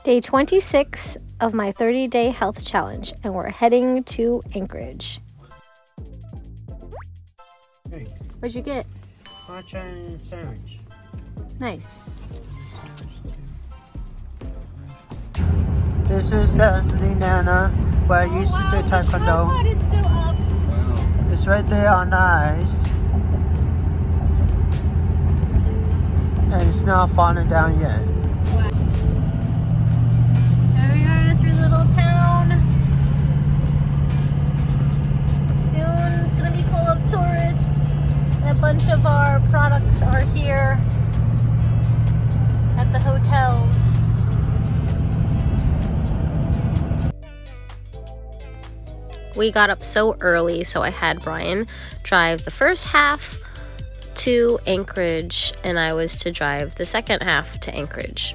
Day 26 of my 30-day health challenge, and we're heading to Anchorage. Hey, What'd you get? matcha and sandwich. Nice. This is the Linana where I used to do taekwondo. The is still up. Wow. It's right there on the ice. And it's not falling down yet. There we are through little town. Soon it's gonna be full of tourists. And a bunch of our products are here at the hotels. We got up so early, so I had Brian drive the first half to Anchorage, and I was to drive the second half to Anchorage.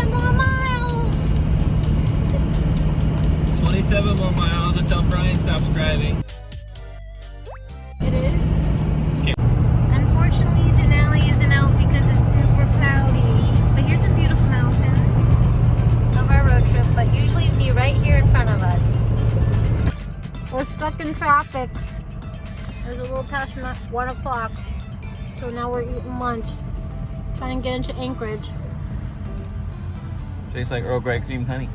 More miles. 27 more miles until Brian stops driving. It is? Okay. Unfortunately, Denali isn't out because it's super cloudy. But here's some beautiful mountains of our road trip, but usually it'd be right here in front of us. We're stuck in traffic. It's a little past 1 o'clock. So now we're eating lunch. Trying to get into Anchorage. Tastes like Earl Grey cream honey.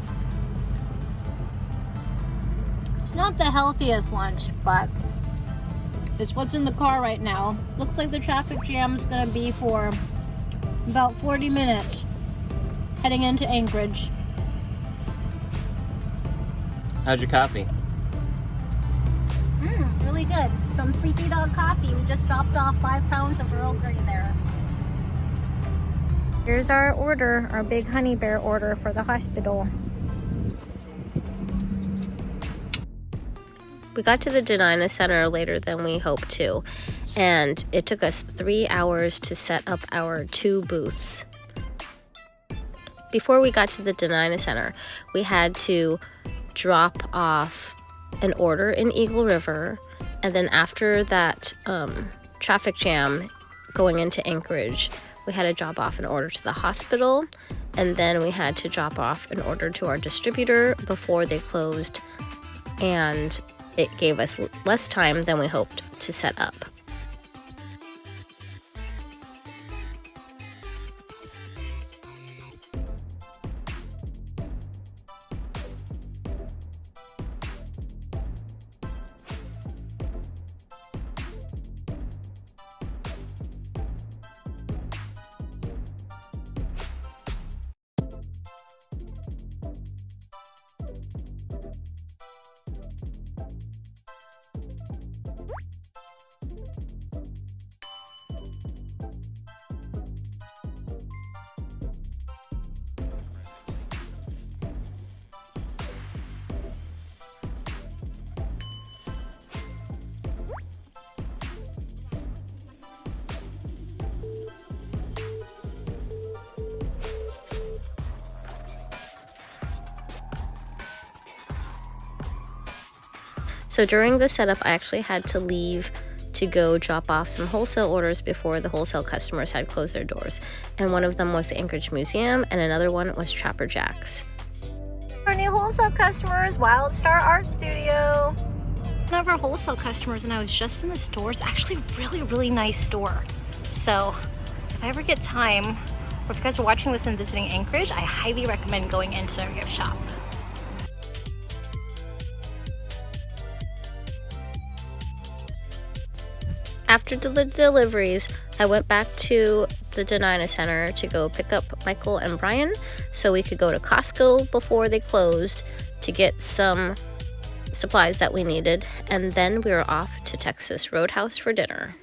It's not the healthiest lunch, but it's what's in the car right now. Looks like the traffic jam is going to be for about 40 minutes heading into Anchorage. How's your coffee? It's really good. It's from Sleepy Dog Coffee. We just dropped off 5 pounds of Earl Grey there. Here's our order, our big honey bear order for the hospital. We got to the Denali Center later than we hoped to, and it took us 3 hours to set up our 2 booths. Before we got to the Denali Center, we had to drop off an order in Eagle River, and then after that traffic jam going into Anchorage, we had to drop off an order to the hospital, and then we had to drop off an order to our distributor before they closed, and it gave us less time than we hoped to set up. So during the setup, I actually had to leave to go drop off some wholesale orders before the wholesale customers had closed their doors. And one of them was the Anchorage Museum, and another one was Trapper Jack's. Our new wholesale customers, Wild Star Art Studio. One of our wholesale customers, and I was just in the store. It's actually a really nice store. So if I ever get time, or if you guys are watching this and visiting Anchorage, I highly recommend going into their gift shop. After the deliveries, I went back to the Denali Center to go pick up Michael and Brian so we could go to Costco before they closed to get some supplies that we needed, and then we were off to Texas Roadhouse for dinner.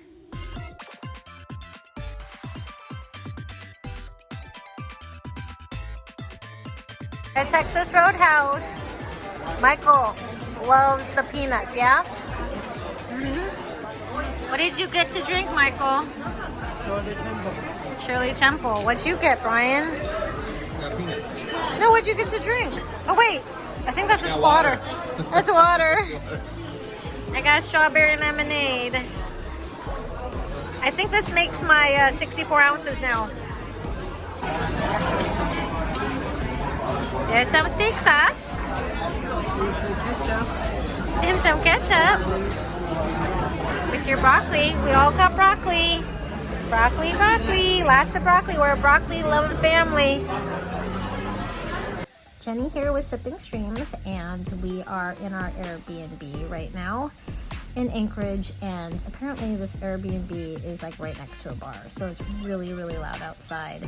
At Texas Roadhouse, Michael loves the peanuts, yeah? What did you get to drink, Michael? Shirley Temple. Shirley Temple. What'd you get, Brian? Peanuts. No, what'd you get to drink? Oh wait, I think that's just water. That's water. I got strawberry lemonade. I think this makes my 64 ounces now. There's some steak sauce. And some ketchup. With your broccoli. We all got broccoli. Broccoli, broccoli. Lots of broccoli. We're a broccoli-loving family. Jenny here with Sipping Streams, and we are in our Airbnb right now in Anchorage, and apparently this Airbnb is like right next to a bar, so it's really, really loud outside.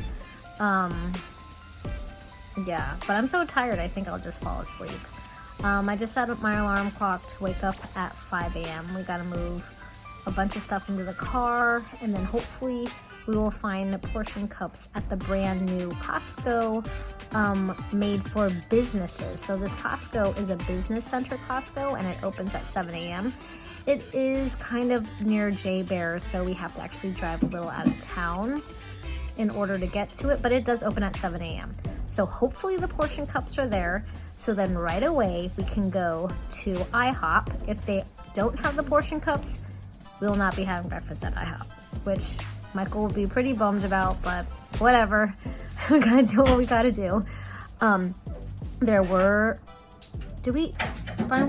Yeah, but I'm so tired, I think I'll just fall asleep. I just set up my alarm clock to wake up at 5 a.m. We gotta move a bunch of stuff into the car, and then hopefully we will find portion cups at the brand new Costco made for businesses. So this Costco is a business center Costco, and it opens at 7 a.m. It is kind of near J-Bear, so we have to actually drive a little out of town in order to get to it, but it does open at 7 a.m. So hopefully the portion cups are there, so then right away we can go to IHOP. If they don't have the portion cups, we will not be having breakfast at IHOP, which Michael will be pretty bummed about, but whatever. We gotta do what we gotta do. Brian,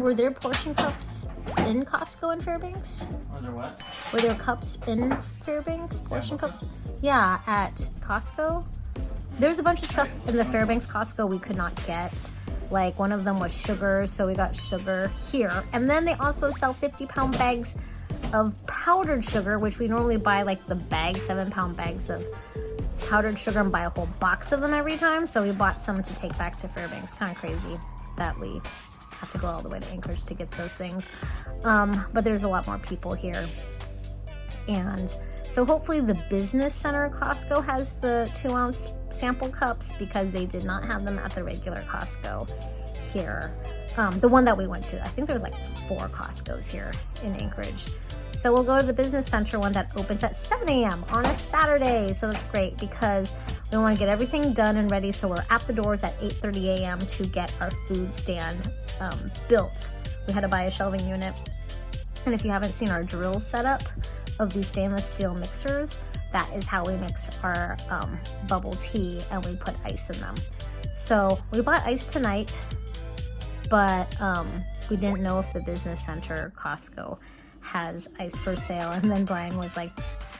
were there portion cups in Costco in Fairbanks? Are there what? Were there cups in Fairbanks? Portion cups? Yeah, at Costco. There's a bunch of stuff in the Fairbanks Costco we could not get. Like one of them was sugar, so we got sugar here. And then they also sell 50-pound bags of powdered sugar, which we normally buy like the bag, 7-pound bags of powdered sugar, and buy a whole box of them every time. So we bought some to take back to Fairbanks. Kind of crazy that we have to go all the way to Anchorage to get those things. But there's a lot more people here. And so hopefully the business center Costco has the 2-ounce sample cups, because they did not have them at the regular Costco here. The one that we went to, I think there was like 4 Costcos here in Anchorage. So we'll go to the business center one that opens at 7 a.m. on a Saturday. So that's great because we want to get everything done and ready. So we're at the doors at 8:30 a.m. to get our food stand built. We had to buy a shelving unit. And if you haven't seen our drill setup of these stainless steel mixers, that is how we mix our bubble tea, and we put ice in them. So we bought ice tonight, but we didn't know if the business center Costco has ice for sale. And then Brian was like,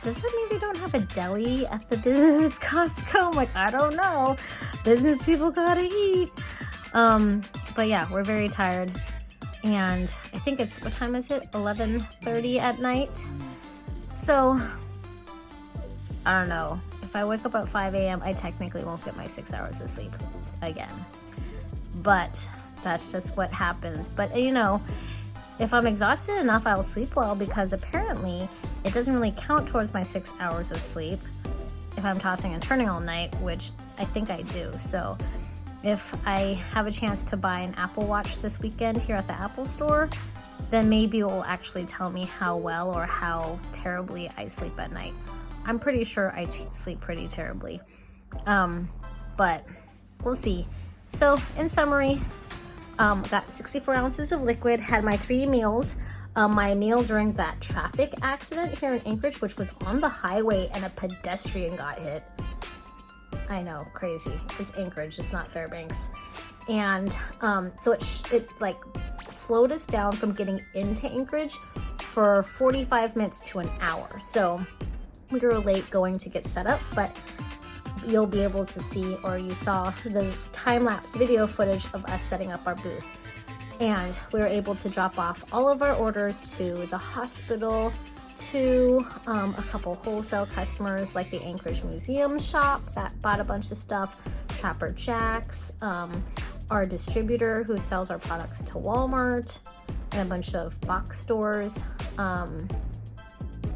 does that mean they don't have a deli at the business Costco? I'm like, I don't know. Business people gotta eat. But yeah, we're very tired. And I think it's, what time is it? 11:30 at night. So, I don't know. If I wake up at 5 a.m., I technically won't get my 6 hours of sleep again. But that's just what happens. But you know, if I'm exhausted enough, I'll sleep well, because apparently it doesn't really count towards my 6 hours of sleep if I'm tossing and turning all night, which I think I do. So if I have a chance to buy an Apple Watch this weekend here at the Apple store, then maybe it will actually tell me how well or how terribly I sleep at night. I'm pretty sure I sleep pretty terribly, but we'll see. So in summary, got 64 ounces of liquid, had my 3 meals. My meal during that traffic accident here in Anchorage, which was on the highway and a pedestrian got hit. I know, crazy. It's Anchorage, it's not Fairbanks. And so it like slowed us down from getting into Anchorage for 45 minutes to an hour. So we were late going to get set up, but you'll be able to see, or you saw the time-lapse video footage of us setting up our booth. And we were able to drop off all of our orders to the hospital, to a couple wholesale customers like the Anchorage Museum shop that bought a bunch of stuff, Trapper Jack's, our distributor who sells our products to Walmart, and a bunch of box stores.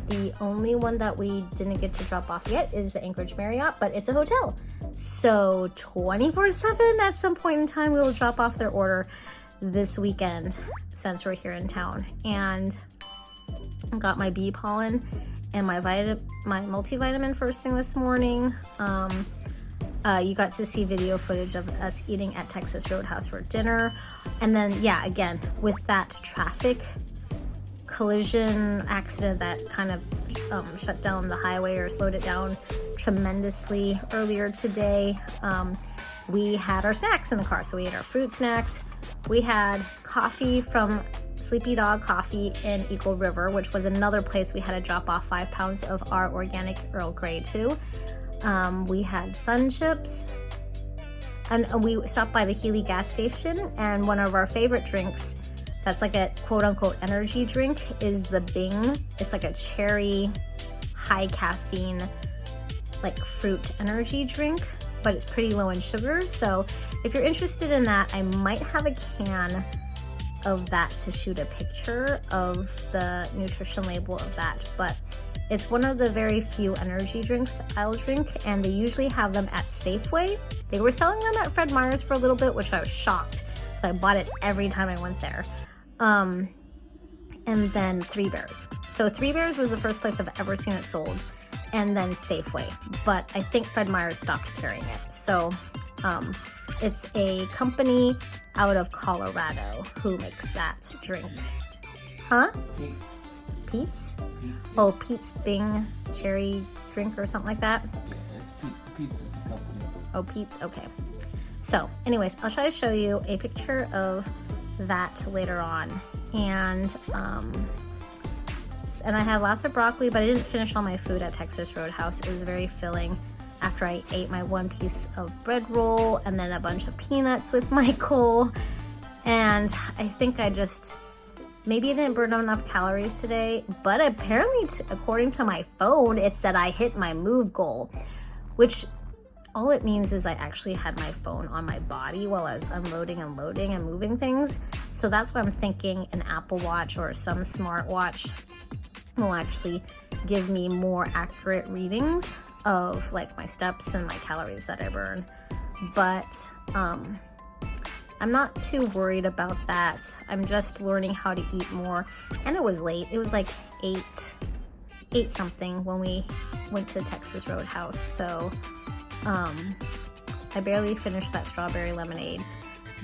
The only one that we didn't get to drop off yet is the Anchorage Marriott, but it's a hotel. So 24/7 at some point in time, we will drop off their order this weekend since we're here in town. And I got my bee pollen and my multivitamin first thing this morning. You got to see video footage of us eating at Texas Roadhouse for dinner. And then, yeah, again, with that traffic collision accident that kind of shut down the highway or slowed it down tremendously earlier today, we had our snacks in the car. So we ate our fruit snacks. We had coffee from Sleepy Dog Coffee in Eagle River, which was another place we had to drop off 5 pounds of our organic Earl Grey to. We had Sun Chips, and we stopped by the Healy gas station, and one of our favorite drinks that's like a quote-unquote energy drink is the Bing. It's like a cherry, high caffeine, like fruit energy drink, but it's pretty low in sugar. So if you're interested in that, I might have a can of that to shoot a picture of the nutrition label of that. But it's one of the very few energy drinks I'll drink, and they usually have them at Safeway. They were selling them at Fred Meyer's for a little bit, which I was shocked. So I bought it every time I went there. And then Three Bears. So Three Bears was the first place I've ever seen it sold, and then Safeway. But I think Fred Meyer's stopped carrying it. So it's a company out of Colorado who makes that drink. Huh? Pete's? Oh, Pete's Bing cherry drink or something like that? Yeah, Pete's is the company. Oh, Pete's? Okay. So, anyways, I'll try to show you a picture of that later on. And I had lots of broccoli, but I didn't finish all my food at Texas Roadhouse. It was very filling after I ate my 1 piece of bread roll and then a bunch of peanuts with Michael. And I think maybe I didn't burn enough calories today, but apparently, according to my phone, it said I hit my move goal, which all it means is I actually had my phone on my body while I was unloading and loading and moving things. So that's what I'm thinking an Apple Watch or some smartwatch will actually give me more accurate readings of like my steps and my calories that I burn. But I'm not too worried about that. I'm just learning how to eat more. And it was late. It was like 8 something when we went to Texas Roadhouse. So I barely finished that strawberry lemonade.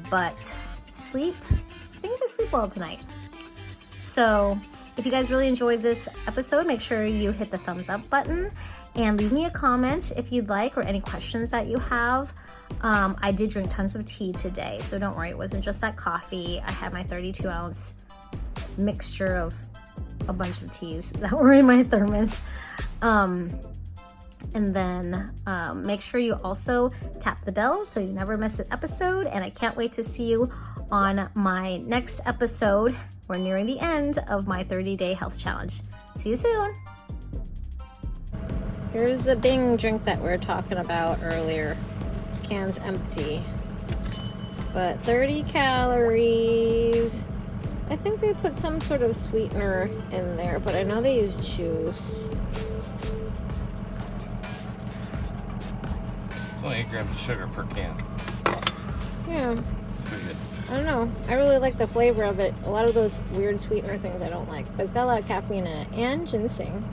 But I think I'm gonna sleep well tonight. So if you guys really enjoyed this episode, make sure you hit the thumbs up button and leave me a comment if you'd like, or any questions that you have. I did drink tons of tea today, so don't worry, it wasn't just that coffee. I had my 32-ounce mixture of a bunch of teas that were in my thermos. And then make sure you also tap the bell so you never miss an episode. And I can't wait to see you on my next episode. We're nearing the end of my 30-day health challenge. See you soon. Here's the Bing drink that we were talking about earlier. This can's empty, but 30 calories. I think they put some sort of sweetener in there, but I know they use juice. It's only 8 grams of sugar per can. Yeah. Pretty good. I don't know. I really like the flavor of it. A lot of those weird sweetener things I don't like, but it's got a lot of caffeine in it and ginseng.